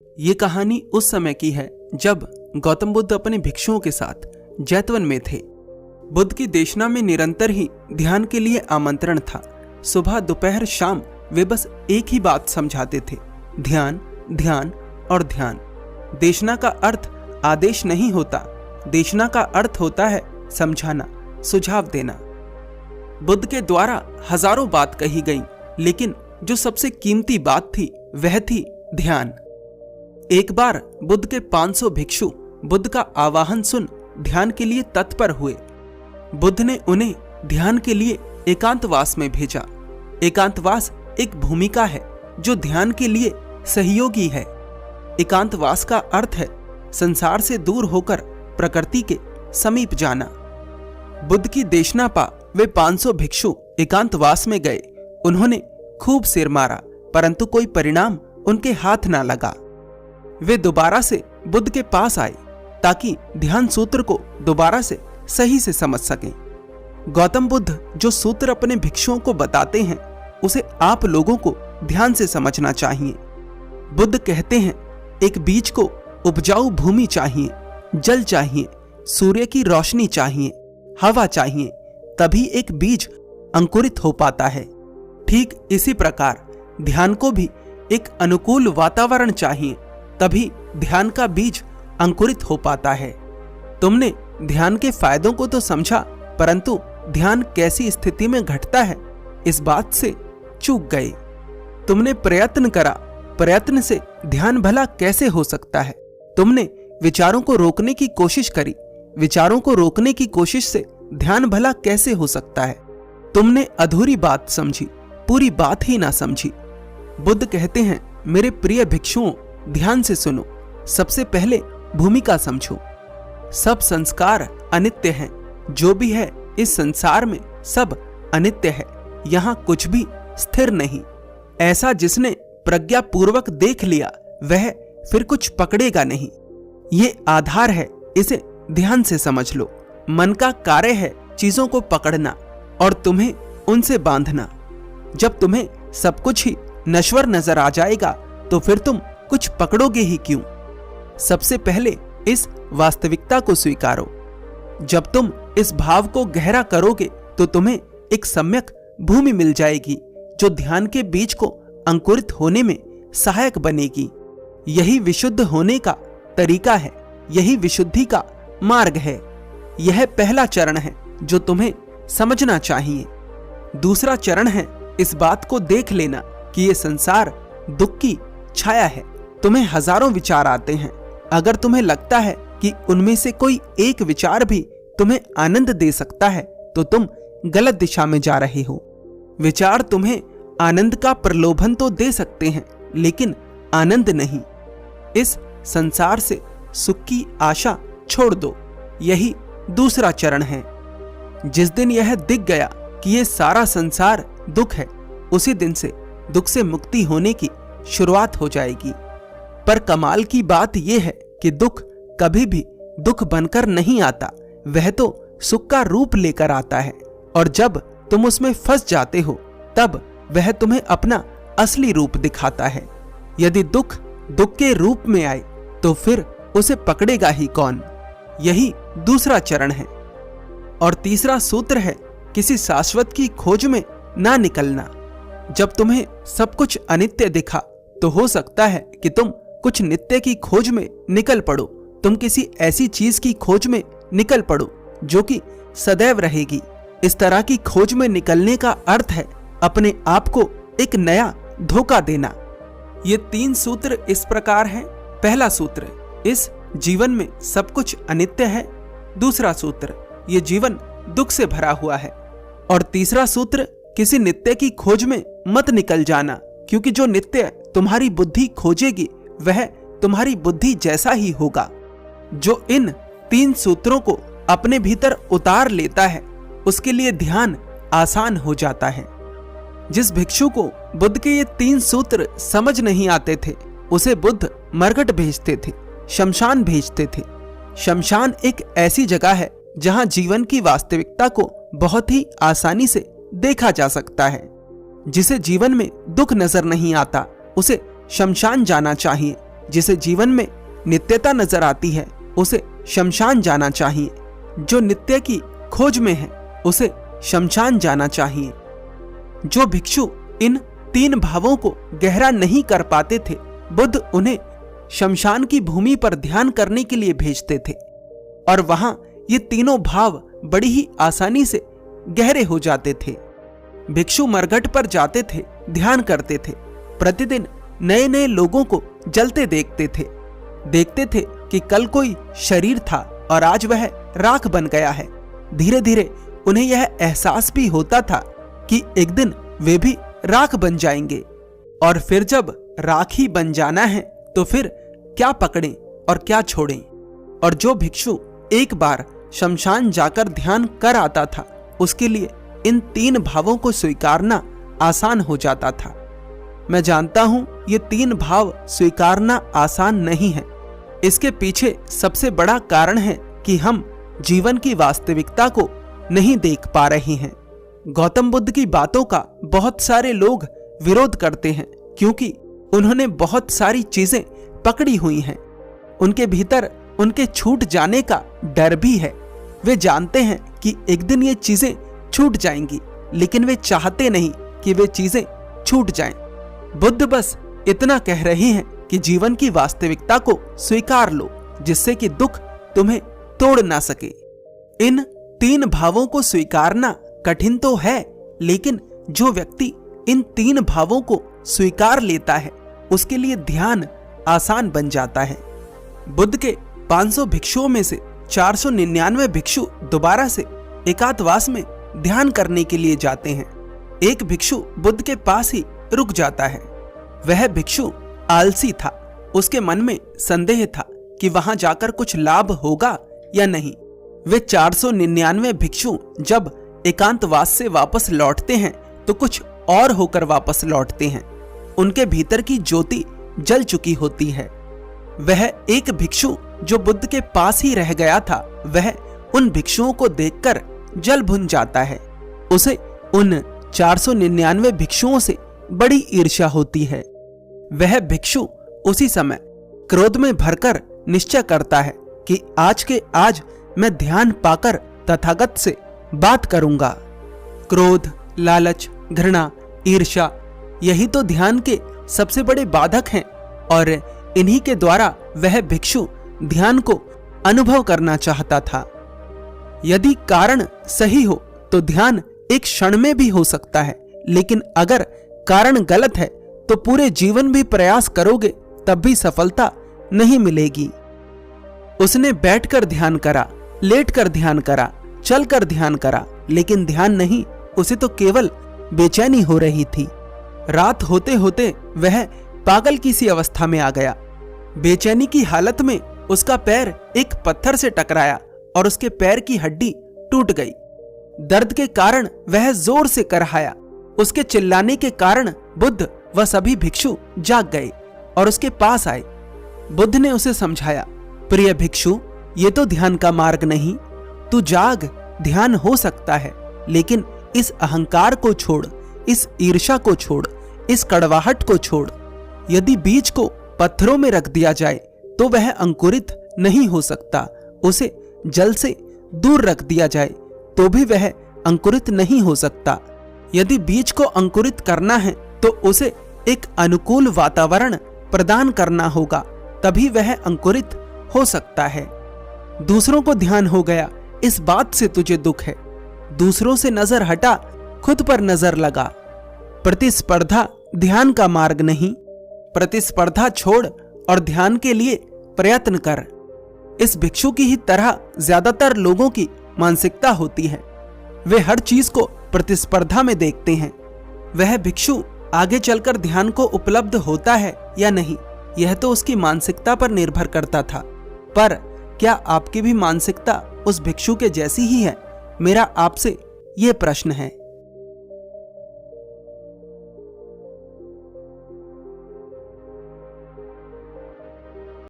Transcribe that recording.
ये कहानी उस समय की है जब गौतम बुद्ध अपने भिक्षुओं के साथ जैतवन में थे। बुद्ध की देशना में निरंतर ही ध्यान के लिए आमंत्रण था। सुबह दोपहर शाम वे बस एक ही बात समझाते थे, ध्यान ध्यान और ध्यान। देशना का अर्थ आदेश नहीं होता, देशना का अर्थ होता है समझाना, सुझाव देना। बुद्ध के द्वारा हजारों बात कही गई, लेकिन जो सबसे कीमती बात थी वह थी ध्यान। एक बार बुद्ध के 500 भिक्षु बुद्ध का आवाहन सुन ध्यान के लिए तत्पर हुए। बुद्ध ने उन्हें ध्यान के लिए एकांतवास में भेजा। एकांतवास एक भूमिका है जो ध्यान के लिए सहयोगी है। एकांतवास का अर्थ है संसार से दूर होकर प्रकृति के समीप जाना। बुद्ध की देशना पा वे 500 भिक्षु एकांतवास में गए। उन्होंने खूब सिर मारा, परंतु कोई परिणाम उनके हाथ ना लगा। वे दोबारा से बुद्ध के पास आए ताकि ध्यान सूत्र को दोबारा से सही से समझ सकें। गौतम बुद्ध जो सूत्र अपने भिक्षुओं को बताते हैं उसे आप लोगों को ध्यान से समझना चाहिए। बुद्ध कहते हैं एक बीज को उपजाऊ भूमि चाहिए, जल चाहिए, सूर्य की रोशनी चाहिए, हवा चाहिए, तभी एक बीज अंकुरित हो पाता है। ठीक इसी प्रकार ध्यान को भी एक अनुकूल वातावरण चाहिए, तभी ध्यान का बीज अंकुरित हो पाता है। तुमने ध्यान के फायदों को तो समझा, परंतु ध्यान कैसी स्थिति में घटता है इस बात से चूक गए। तुमने प्रयत्न करा, प्रयत्न से ध्यान भला कैसे हो सकता है। तुमने विचारों को रोकने की कोशिश करी, विचारों को रोकने की कोशिश से ध्यान भला कैसे हो सकता है। तुमने अधूरी बात समझी, पूरी बात ही ना समझी। बुद्ध कहते हैं मेरे प्रिय भिक्षुओं, ध्यान से सुनो। सबसे पहले भूमिका समझो। सब संस्कार अनित्य हैं। जो भी है इस संसार में सब अनित्य है। यहाँ कुछ भी स्थिर नहीं। ऐसा जिसने प्रज्ञा पूर्वक देख लिया वह फिर कुछ पकड़ेगा नहीं। ये आधार है, इसे ध्यान से समझ लो। मन का कार्य है चीजों को पकड़ना और तुम्हें उनसे बांधना। जब तुम्हें सब कुछ ही नश्वर नजर आ जाएगा तो फिर तुम कुछ पकड़ोगे ही क्यों। सबसे पहले इस वास्तविकता को स्वीकारो। जब तुम इस भाव को गहरा करोगे तो तुम्हें एक सम्यक भूमि मिल जाएगी जो ध्यान के बीज को अंकुरित होने में सहायक बनेगी। यही विशुद्ध होने का तरीका है, यही विशुद्धि का मार्ग है। यह पहला चरण है जो तुम्हें समझना चाहिए। दूसरा चरण है इस बात को देख लेना कि ये संसार दुख की छाया है। तुम्हें हजारों विचार आते हैं। अगर तुम्हें लगता है कि उनमें से कोई एक विचार भी तुम्हें आनंद दे सकता है तो तुम गलत दिशा में जा रहे हो। विचार तुम्हें आनंद का प्रलोभन तो दे सकते हैं, लेकिन आनंद नहीं। इस संसार से सुख की आशा छोड़ दो। यही दूसरा चरण है। जिस दिन यह दिख गया कि ये सारा संसार दुख है, उसी दिन से दुख से मुक्ति होने की शुरुआत हो जाएगी। पर कमाल की बात यह है कि दुख कभी भी दुख बनकर नहीं आता, वह तो सुख का रूप लेकर आता है। और जब तुम उसमें फंस जाते हो तब वह तुम्हें अपना असली रूप दिखाता है। यदि दुख दुख के रूप में आए तो फिर उसे पकड़ेगा ही कौन। यही दूसरा चरण है। और तीसरा सूत्र है किसी शाश्वत की खोज में ना निकलना। जब तुम्हें सब कुछ अनित्य दिखा तो हो सकता है कि तुम कुछ नित्य की खोज में निकल पड़ो। तुम किसी ऐसी चीज की खोज में निकल पड़ो जो कि सदैव रहेगी। इस तरह की खोज में निकलने का अर्थ है अपने आप को एक नया धोखा देना। ये 3 सूत्र इस प्रकार हैं। पहला सूत्र, इस जीवन में सब कुछ अनित्य है। दूसरा सूत्र, ये जीवन दुख से भरा हुआ है। और तीसरा सूत्र, किसी नित्य की खोज में मत निकल जाना, क्योंकि जो नित्य तुम्हारी बुद्धि खोजेगी वह तुम्हारी बुद्धि जैसा ही होगा। जो इन 3 सूत्रों को अपने भीतर उतार लेता है उसके लिए ध्यान आसान हो जाता है। जिस भिक्षु को बुद्ध के ये 3 सूत्र समझ नहीं आते थे उसे बुद्ध मरघट भेजते थे, शमशान भेजते थे। शमशान एक ऐसी जगह है जहां जीवन की वास्तविकता को बहुत ही आसानी से देखा जा सकता है। जिसे जीवन में दुख नजर नहीं आता उसे शमशान जाना चाहिए, जिसे जीवन में नित्यता नजर आती है उसे शमशान जाना चाहिए। जो नित्य की खोज में है उसे शमशान जाना चाहिए। जो भिक्षु इन 3 भावों को गहरा नहीं कर पाते थे, बुद्ध उन्हें शमशान की भूमि पर ध्यान करने के लिए भेजते थे और वहां ये तीनों भाव बड़ी ही आसानी से गहरे हो जाते थे। भिक्षु मरघट पर जाते थे, ध्यान करते थे, प्रतिदिन नए नए लोगों को जलते देखते थे कि कल कोई शरीर था और आज वह राख बन गया है। धीरे धीरे उन्हें यह एहसास भी होता था कि एक दिन वे भी राख बन जाएंगे और फिर जब राख ही बन जाना है तो फिर क्या पकड़ें और क्या छोड़ें। और जो भिक्षु एक बार शमशान जाकर ध्यान कर आता था उसके लिए इन 3 भावों को स्वीकारना आसान हो जाता था। मैं जानता हूं ये 3 भाव स्वीकारना आसान नहीं है। इसके पीछे सबसे बड़ा कारण है कि हम जीवन की वास्तविकता को नहीं देख पा रहे हैं। गौतम बुद्ध की बातों का बहुत सारे लोग विरोध करते हैं क्योंकि उन्होंने बहुत सारी चीजें पकड़ी हुई हैं। उनके भीतर उनके छूट जाने का डर भी है। वे जानते हैं कि एक दिन ये चीजें छूट जाएंगी, लेकिन वे चाहते नहीं कि वे चीजें छूट जाएं। बुद्ध बस इतना कह रहे हैं कि जीवन की वास्तविकता को स्वीकार लो जिससे कि दुख तुम्हें तोड़ ना सके। इन 3 भावों को स्वीकारना कठिन तो है, लेकिन जो व्यक्ति इन 3 भावों को स्वीकार लेता है उसके लिए ध्यान आसान बन जाता है। बुद्ध के 500 भिक्षुओं में से 499 भिक्षु दोबारा से एकांतवास में ध्यान करने के लिए जाते हैं। एक भिक्षु बुद्ध के पास ही रुक जाता है। वह भिक्षु आलसी था। उसके मन में संदेह था कि वहां जाकर कुछ लाभ होगा या नहीं। वे 499 भिक्षु जब एकांतवास से वापस लौटते हैं तो कुछ और होकर वापस लौटते हैं। उनके भीतर की ज्योति जल चुकी होती है। वह एक भिक्षु जो बुद्ध के पास ही रह गया था, वह उन भिक्षुओं को देखकर जल भुन जाता है। उसे उन 499 भिक्षुओं से बड़ी ईर्ष्या होती है। वह भिक्षु उसी समय क्रोध में भरकर निश्चय करता है कि आज के आज मैं ध्यान पाकर तथागत से बात करूंगा। क्रोध, लालच, घृणा, ईर्ष्या यही तो ध्यान के सबसे बड़े बाधक हैं और इन्हीं के द्वारा वह भिक्षु ध्यान को अनुभव करना चाहता था। यदि कारण सही हो तो ध्यान एक क्षण में भी हो सकता है, लेकिन अगर कारण गलत है तो पूरे जीवन भी प्रयास करोगे तब भी सफलता नहीं मिलेगी। उसने बैठकर ध्यान करा, लेटकर ध्यान करा, चलकर ध्यान करा, लेकिन ध्यान नहीं, उसे तो केवल बेचैनी हो रही थी। रात होते होते वह पागल की सी अवस्था में आ गया। बेचैनी की हालत में उसका पैर एक पत्थर से टकराया और उसके पैर की हड्डी टूट गई। दर्द के कारण वह जोर से करहाया। उसके चिल्लाने के कारण बुद्ध व सभी भिक्षु जाग गए और उसके पास आए। बुद्ध ने उसे समझाया, प्रिय भिक्षु, ये तो ध्यान का मार्ग नहीं। तू जाग, ध्यान हो सकता है, लेकिन इस अहंकार को छोड़, इस ईर्ष्या को छोड़, इस कड़वाहट को छोड़। यदि बीज को पत्थरों में रख दिया जाए तो वह अंकुरित नहीं हो सकता। उसे जल से दूर रख दिया जाए तो भी वह अंकुरित नहीं हो सकता। यदि बीज को अंकुरित करना है तो उसे एक अनुकूल वातावरण प्रदान करना होगा, तभी वह अंकुरित हो सकता है। दूसरों को ध्यान हो गया, इस बात से तुझे दुख है। दूसरों से नजर हटा, खुद पर नजर लगा। प्रतिस्पर्धा ध्यान का मार्ग नहीं। प्रतिस्पर्धा छोड़ और ध्यान के लिए प्रयत्न कर। इस भिक्षु की ही तरह ज्यादातर लोगों की मानसिकता होती है। वे हर चीज को प्रतिस्पर्धा में देखते हैं। वह भिक्षु आगे चलकर ध्यान को उपलब्ध होता है या नहीं, यह तो उसकी मानसिकता पर निर्भर करता था। पर क्या आपकी भी मानसिकता उस भिक्षु के जैसी ही है? मेरा आपसे ये प्रश्न है।